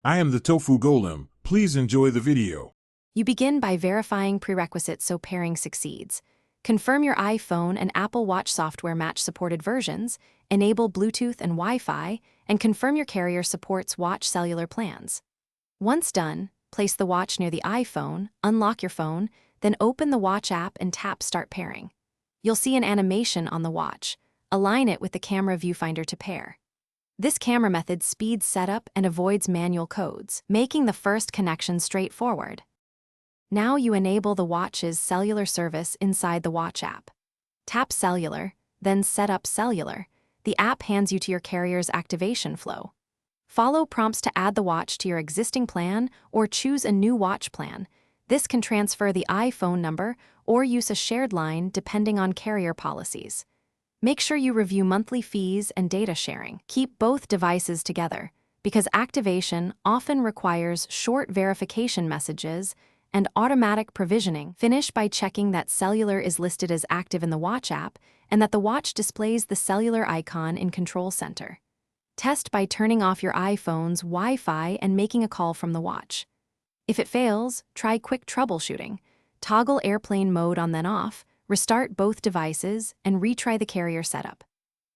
I am the Tofu Golem. Please enjoy the video. You begin by verifying prerequisites so pairing succeeds. Confirm your iPhone and Apple Watch software match supported versions, enable Bluetooth and Wi-Fi, and confirm your carrier supports watch cellular plans. Once done, place the watch near the iPhone, unlock your phone, then open the watch app and tap Start Pairing. You'll see an animation on the watch. Align it with the camera viewfinder to pair. This camera method speeds setup and avoids manual codes, making the first connection straightforward. Now you enable the watch's cellular service inside the watch app. Tap Cellular, then Set up Cellular. The app hands you to your carrier's activation flow. Follow prompts to add the watch to your existing plan or choose a new watch plan. This can transfer the iPhone number or use a shared line depending on carrier policies. Make sure you review monthly fees and data sharing. Keep both devices together, because activation often requires short verification messages and automatic provisioning. Finish by checking that cellular is listed as active in the watch app and that the watch displays the cellular icon in Control Center. Test by turning off your iPhone's Wi-Fi and making a call from the watch. If it fails, try quick troubleshooting. Toggle airplane mode on then off, restart both devices, and retry the carrier setup.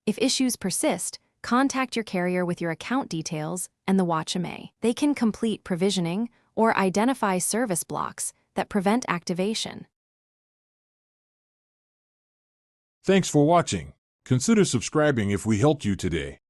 If issues persist, contact your carrier with your account details and the watch MA. They can complete provisioning or identify service blocks that prevent activation. Thanks for watching. Consider subscribing if we helped you today.